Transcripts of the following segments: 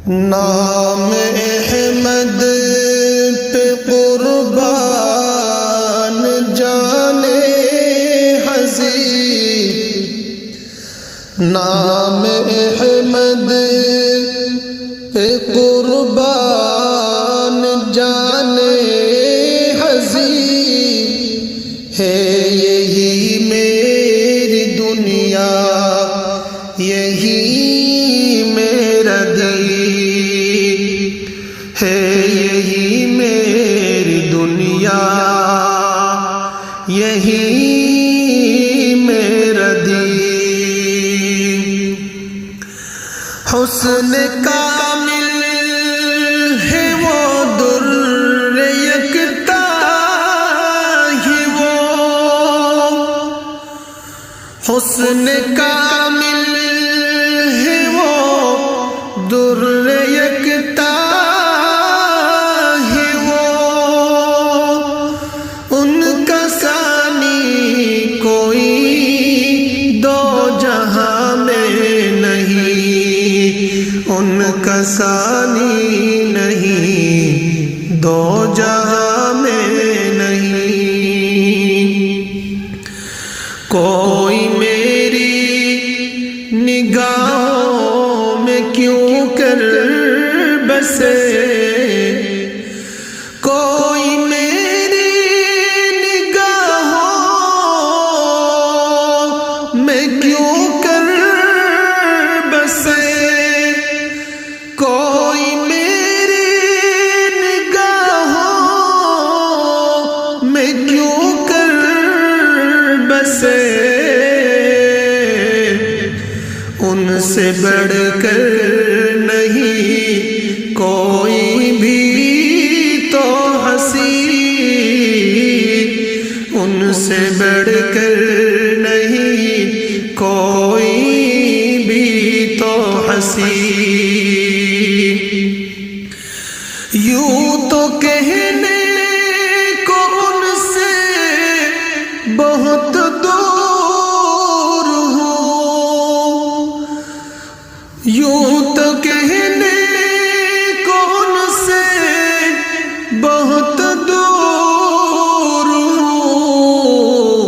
نام احمد پہ قربان جانے حضیر، نام احمد پہ قربان جانے حضیر، ہے یہی میری دنیا، یہی میرا دین، ہے یہی میری دنیا، یہی میرا دین۔ حسن کامل ہے وہ در یکتا ہی وہ، حسن کامل ہے وہ در یکتا ہی وہ، ان کا ثانی کوئی دو جہاں میں نہیں، ان کا ثانی نہیں دو جہاں میں نہیں۔ کوئی میری نگاہوں میں کیوں کر بسے، کوئی میری نگاہوں میں کیوں کر بسے، کوئی میری نگاہوں میں کیوں کر بسے، ان سے بڑھ کر نہیں کوئی بھی تو ہنسی، ان سے بڑھ کر نہیں کوئی بھی تو ہنسی۔ یوں تو کہنے کو ان سے بہت دور ہوں، یوں تو کہنے کو ان سے بہت دور ہوں،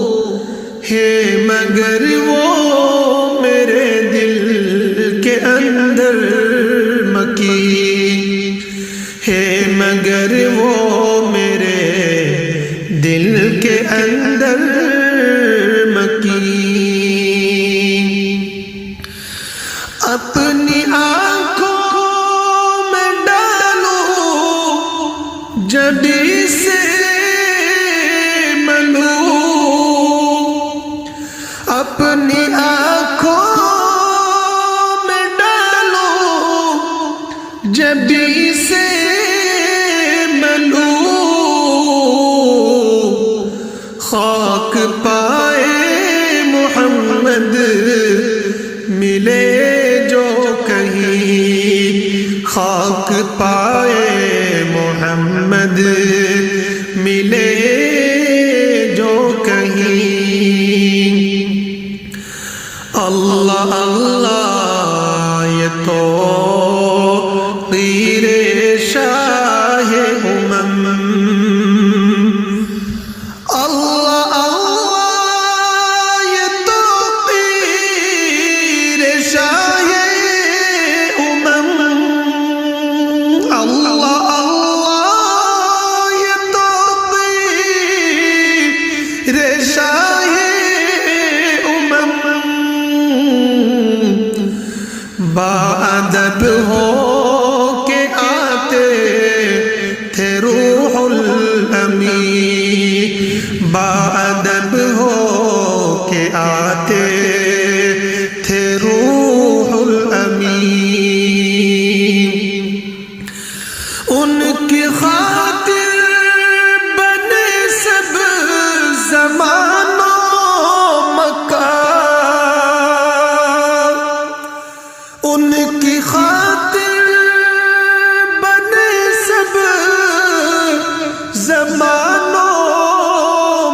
ہے مگر وہ میرے دل کے اندر مکین، ہے مگر وہ میرے دل کے اندر مکین۔ اپنی آنکھوں میں ڈالوں جب اسے ملوں، اپنی آنکھوں میں ڈالوں جب اسے ملوں، خاک پائے محمد ملے جو کہیں، خاک پائے محمد ملے جو کہیں۔ اللہ اللہ یہ تو پیر شاہ امم، اللہ اللہ یہ تو پیر شاہ امم، اللہ اللہ یہ تو پیر شاہ امم، باادب ہو کے آتے تھے روح الامین، باادب ہو کے آتے تھے روح الامین، ان کی خاطر بنے سب زمانوں مکان، ان کی خاطر بنے سب زمانوں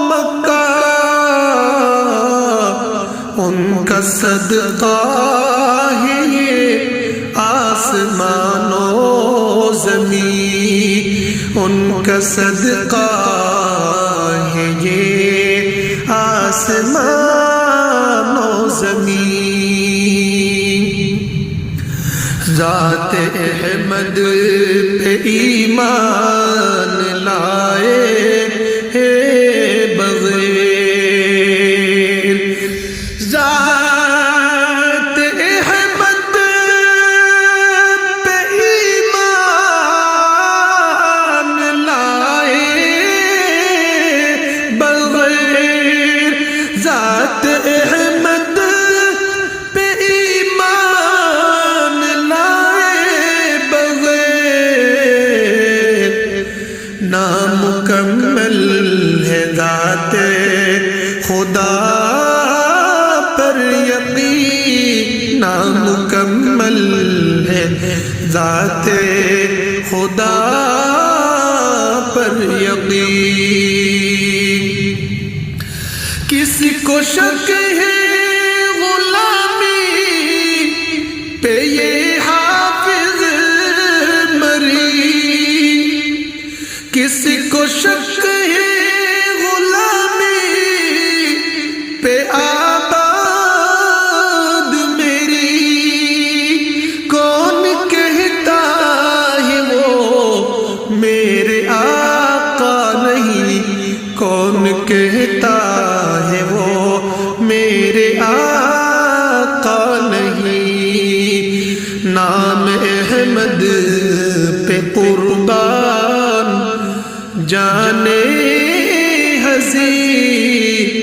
مکان، ان کا صدقہ ہے آسمان آسمان و زمین ان کا صدقہ ہے یہ آسمان و زمین ذات احمد پہ ایمان لائے ہے بغیر ذات احمد پہ ایمان لائے بغیر ذات احمد پہ ایمان لائے بغیر نامکمل ہے ذات خدا پر یقین نامکمل ہے ذات خدا پر یقین کسی کو شک ہے غلامی پہ یہ حافظ مری کسی کو شک ہے پہ آباد میری کون کہتا ہے وہ میرے آقا نہیں کون کہتا ہے وہ میرے آقا نہیں نام احمد پہ قربان جانے ہنسی